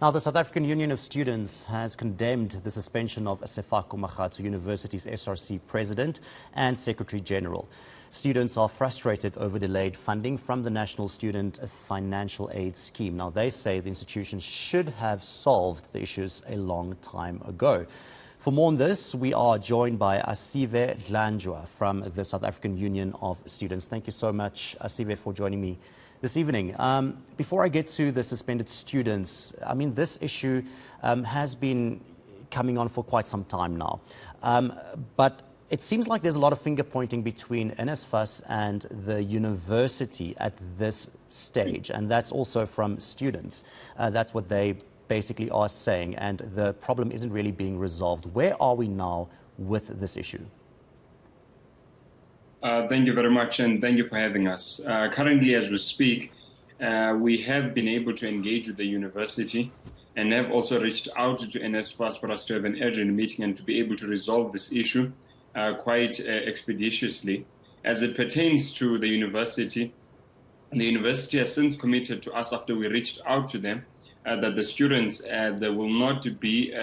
Now, the South African Union of Students has condemned the suspension of Sefako Makgatho University's SRC President and Secretary General. Students are frustrated over delayed funding from the National Student Financial Aid Scheme. Now, they say the institution should have solved the issues a long time ago. For more on this, we are joined by Asive Dlanjwa from the South African Union of Students. Thank you so much, Asive, for joining me this evening. Before I get to the suspended students, I mean, this issue has been coming on for quite some time now. But it seems like there's a lot of finger pointing between NSFAS and the university at this stage, and that's also from students. That's what they basically are saying, and the problem isn't really being resolved. Where are we now with this issue? Thank you very much, and thank you for having us. Currently, as we speak, we have been able to engage with the university and have also reached out to NSFAS for us to have an urgent meeting and to be able to resolve this issue quite expeditiously. As it pertains to the university has since committed to us, after we reached out to them, that the students they will not be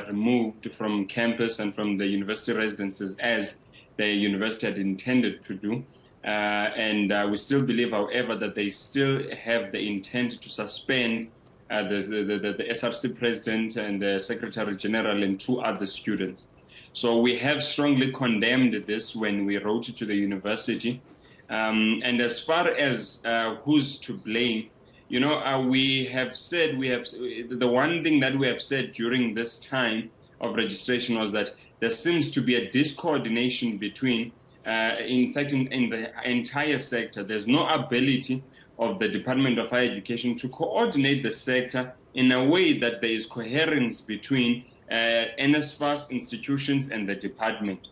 removed from campus and from the university residences as the university had intended to do. And we still believe, however, that they still have the intent to suspend the SRC president and the secretary general and two other students. So we have strongly condemned this when we wrote it to the university. And as far as who's to blame, you know, we have said, the one thing that we have said during this time of registration was that there seems to be a discoordination between, in fact, in the entire sector. There's no ability of the Department of Higher Education to coordinate the sector in a way that there is coherence between NSFAS institutions and the department.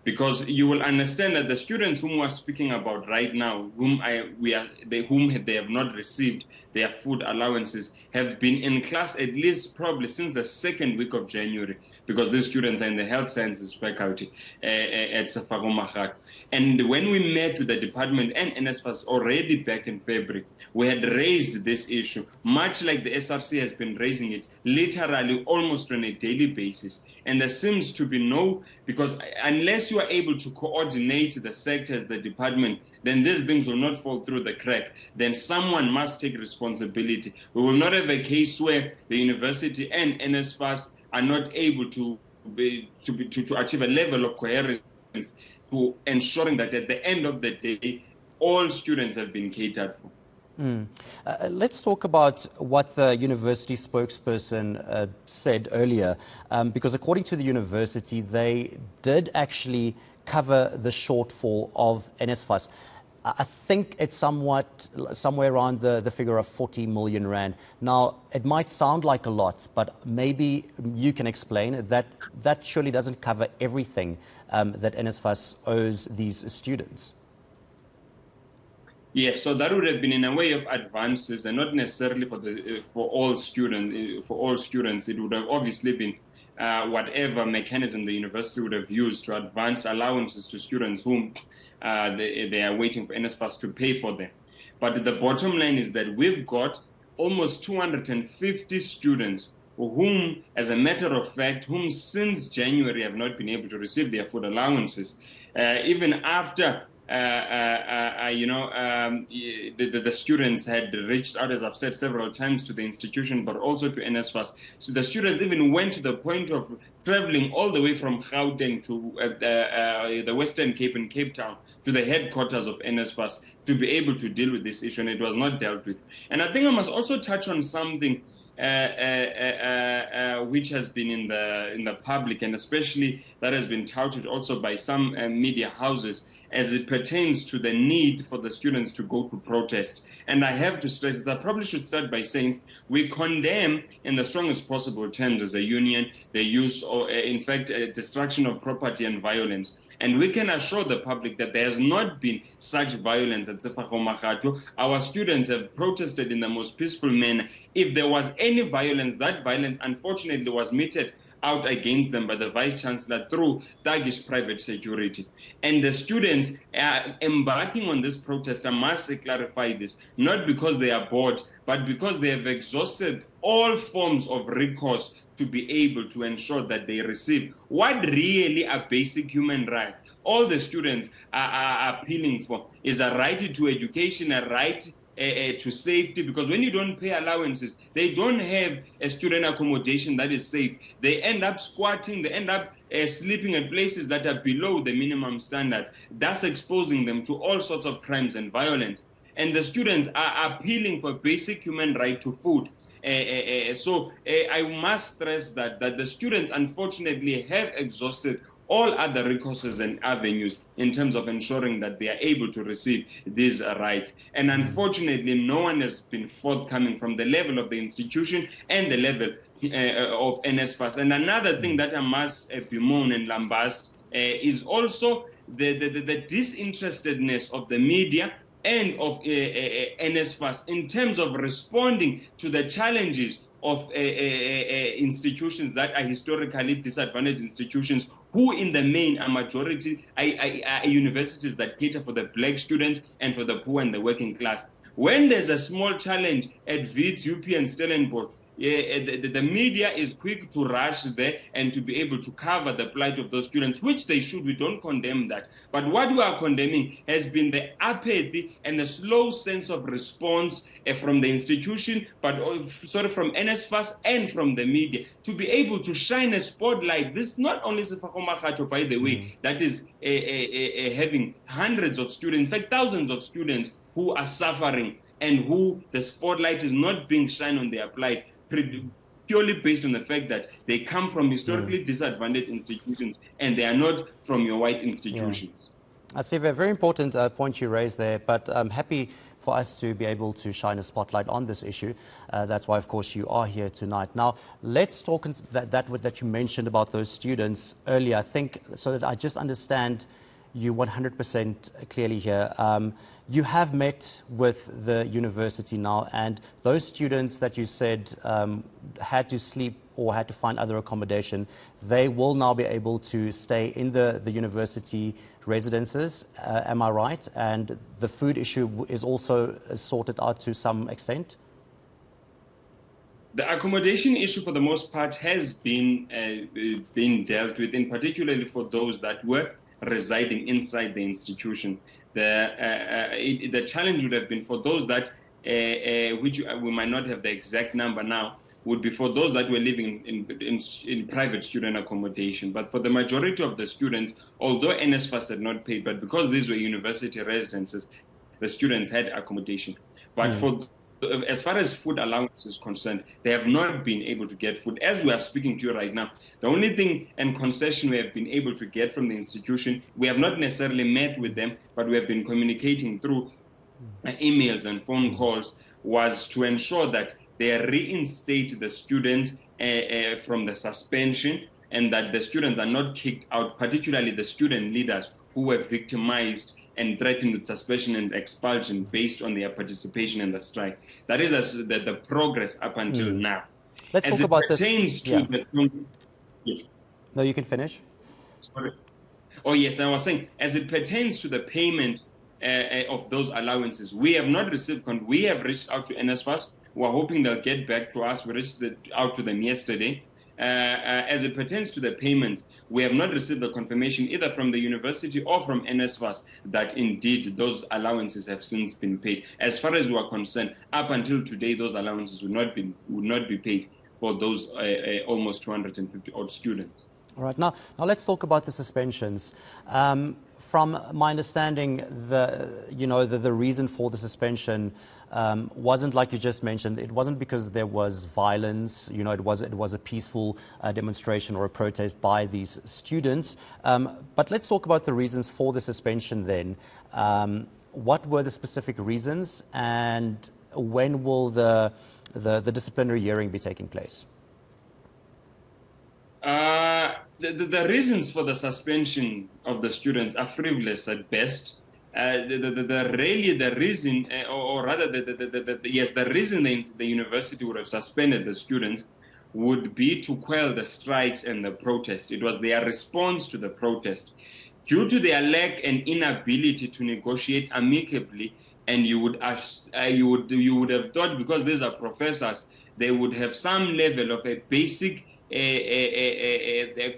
Because you will understand that the students whom we are speaking about right now, whom they have not received their food allowances, have been in class at least probably since the second week of January, because these students are in the health sciences faculty at Sefako Makgatho. And when we met with the department and NSFAS already back in February, we had raised this issue, much like the SRC has been raising it, literally almost on a daily basis. And there seems to be no, because unless you are able to coordinate the sectors, the department, then these things will not fall through the crack. Then someone must take responsibility. We will not have a case where the university and NSFAS are not able to achieve a level of coherence to ensuring that at the end of the day, all students have been catered for. Let's talk about what the university spokesperson said earlier, because according to the university, they did actually cover the shortfall of NSFAS. I think it's somewhere around the figure of 40 million rand. Now, it might sound like a lot, but maybe you can explain that that surely doesn't cover everything that NSFAS owes these students. Yes, so that would have been in a way of advances, and not necessarily for all students. For all students, it would have obviously been whatever mechanism the university would have used to advance allowances to students whom they are waiting for NSFAS to pay for them. But the bottom line is that we've got almost 250 students whom, as a matter of fact, whom since January have not been able to receive their food allowances, even after the students had reached out, as I've said several times, to the institution, but also to NSFAS. So the students even went to the point of traveling all the way from Gauteng to the Western Cape and Cape Town to the headquarters of NSFAS to be able to deal with this issue, and it was not dealt with. And I think I must also touch on something which has been in the public, and especially that has been touted also by some media houses, as it pertains to the need for the students to go to protest. And I have to stress that I probably should start by saying we condemn in the strongest possible terms as a union the use or in fact destruction of property and violence. And we can assure the public that there has not been such violence at Sefako Makgatho. Our students have protested in the most peaceful manner. If there was any violence, that violence unfortunately was meted out against them by the Vice-Chancellor through thuggish private security. And the students embarking on this protest, I must clarify this, not because they are bored, but because they have exhausted all forms of recourse to be able to ensure that they receive what really are basic human rights. All the students are appealing for is a right to education, a right to safety, because when you don't pay allowances, they don't have a student accommodation that is safe. They end up squatting, they end up sleeping at places that are below the minimum standards, thus exposing them to all sorts of crimes and violence. And the students are appealing for basic human right to food. So I must stress that the students, unfortunately, have exhausted all other recourses and avenues in terms of ensuring that they are able to receive these rights. And unfortunately, no one has been forthcoming from the level of the institution and the level of NSFAS. And another thing that I must bemoan and lambast is also the disinterestedness of the media and of NSFAS in terms of responding to the challenges of institutions that are historically disadvantaged institutions, who in the main are majority are universities that cater for the black students and for the poor and the working class. When there's a small challenge at Wits, UP and Stellenbosch, the media is quick to rush there and to be able to cover the plight of those students, which they should. We don't condemn that. But what we are condemning has been the apathy and the slow sense of response from the institution, but from NSFAS and from the media, to be able to shine a spotlight. This not only Sefako Makgatho, by the way, that is having hundreds of students, in fact, thousands of students who are suffering and who the spotlight is not being shined on their plight, purely based on the fact that they come from historically disadvantaged institutions and they are not from your white institutions. Asive, a very important point you raised there, but I'm happy for us to be able to shine a spotlight on this issue. That's why, of course, you are here tonight. Now, let's talk that you mentioned about those students earlier, I think, so that I just understand you 100% clearly here. You have met with the university now, and those students that you said had to sleep or had to find other accommodation, they will now be able to stay in the university residences, am I right? And the food issue is also sorted out to some extent? The accommodation issue, for the most part, has been dealt with, in particularly for those that were residing inside the institution. The challenge would have been for those that, which we might not have the exact number now, would be for those that were living in private student accommodation. But for the majority of the students, although NSFAS had not paid, but because these were university residences, the students had accommodation. But as far as food allowance is concerned, they have not been able to get food. As we are speaking to you right now, the only thing and concession we have been able to get from the institution, we have not necessarily met with them, but we have been communicating through emails and phone calls, was to ensure that they reinstate the student from the suspension, and that the students are not kicked out, particularly the student leaders who were victimized and threatened with suspension and expulsion based on their participation in the strike. That is the progress up until now. Let's talk about this. Yes. No, you can finish. Sorry. Oh, yes, I was saying, as it pertains to the payment of those allowances, we have not received, we have reached out to NSFAS. We're hoping they'll get back to us. We reached out to them yesterday. As it pertains to the payments, we have not received the confirmation either from the university or from NSFAS that indeed those allowances have since been paid. As far as we are concerned, up until today, those allowances would not be paid for those almost 250 odd students. All right. Now let's talk about the suspensions. From my understanding, the reason for the suspension wasn't like you just mentioned. It wasn't because there was violence. It was a peaceful demonstration or a protest by these students. But let's talk about the reasons for the suspension then. What were the specific reasons, and when will the disciplinary hearing be taking place? The reasons for the suspension of the students are frivolous at best. The reason the university would have suspended the students would be to quell the strikes and the protest. It was their response to the protest. Due to their lack and inability to negotiate amicably, and you would have thought, because these are professors, they would have some level of a basic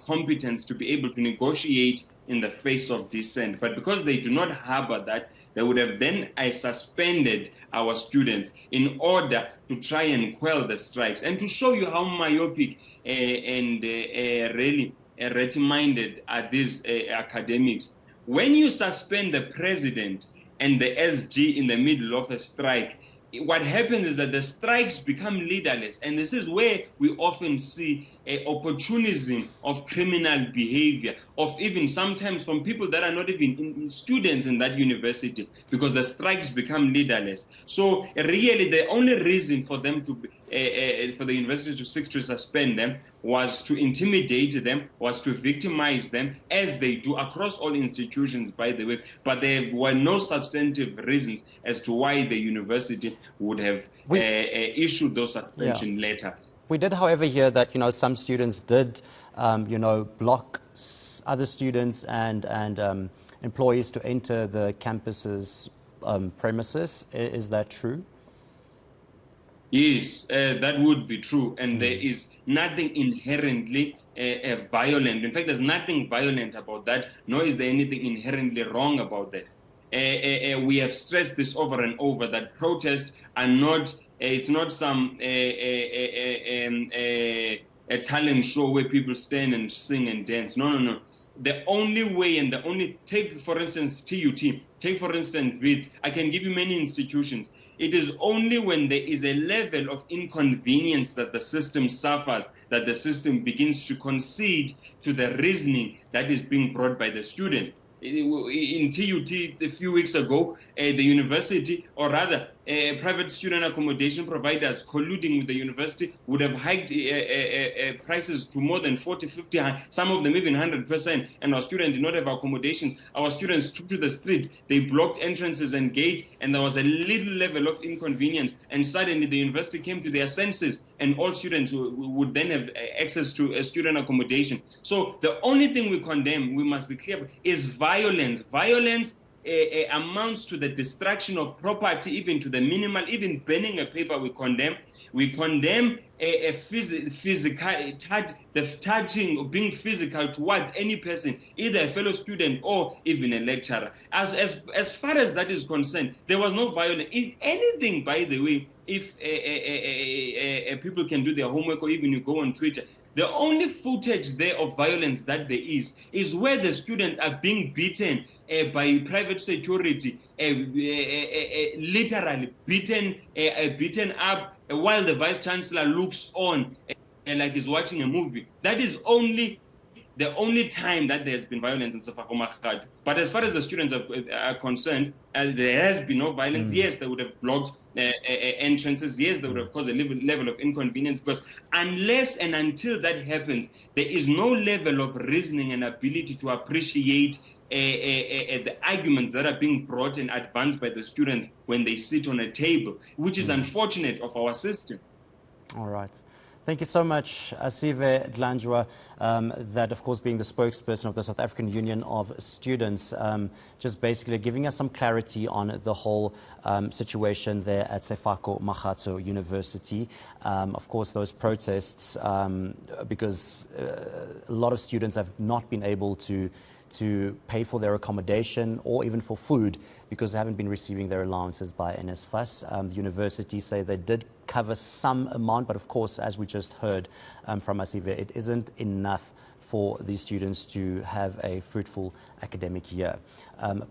competence to be able to negotiate in the face of dissent. But because they do not harbor that, they would have then suspended our students in order to try and quell the strikes. And to show you how myopic and really ret-minded are these academics, when you suspend the president and the SG in the middle of a strike, what happens is that the strikes become leaderless. And this is where we often see opportunism of criminal behavior, of even sometimes from people that are not even students in that university, because the strikes become leaderless. So really the only reason for them to for the university to seek to suspend them was to intimidate them, was to victimize them, as they do across all institutions, by the way. But there were no substantive reasons as to why the university would have issued those suspension letters. We did, however, hear that some students did block other students and employees to enter the campus's premises. Is that true? Yes, that would be true, and there is nothing inherently violent. In fact, there's nothing violent about that, nor is there anything inherently wrong about that. We have stressed this over and over, that protests are not, it's not some a talent show where people stand and sing and dance. No, no, no. The only way, and the only, take for instance TUT, take for instance WITS, I can give you many institutions. It is only when there is a level of inconvenience that the system suffers, that the system begins to concede to the reasoning that is being brought by the student. In TUT a few weeks ago, the university, or rather private student accommodation providers colluding with the university, would have hiked prices to more than 40, 50, some of them even 100%, and our students did not have accommodations. Our students took to the street, they blocked entrances and gates, and there was a little level of inconvenience, and suddenly the university came to their senses, and all students would then have access to a student accommodation. So the only thing we condemn, we must be clear, is violence. Violence amounts to the destruction of property, even to the minimal, even burning a paper we condemn. We condemn the touching or being physical towards any person, either a fellow student or even a lecturer. As far as that is concerned, there was no violence. If anything, by the way, if people can do their homework, or even you go on Twitter, the only footage there of violence that there is where the students are being beaten by private security, literally beaten up, while the vice chancellor looks on like he's watching a movie. That is the only time that there's been violence in Sefako Makgatho. But as far as the students are concerned, there has been no violence. Yes, they would have blocked entrances. Yes, they would have caused a level of inconvenience, because unless and until that happens, there is no level of reasoning and ability to appreciate the arguments that are being brought and advanced by the students when they sit on a table, which is unfortunate of our system. All right. Thank you so much, Asive Dlanjwa, that of course being the spokesperson of the South African Union of Students, just basically giving us some clarity on the whole situation there at Sefako Makgatho University. Of course, those protests, because a lot of students have not been able to pay for their accommodation or even for food because they haven't been receiving their allowances by NSFAS. The university say they did cover some amount, but of course, as we just heard from Asive, it isn't enough for these students to have a fruitful academic year. But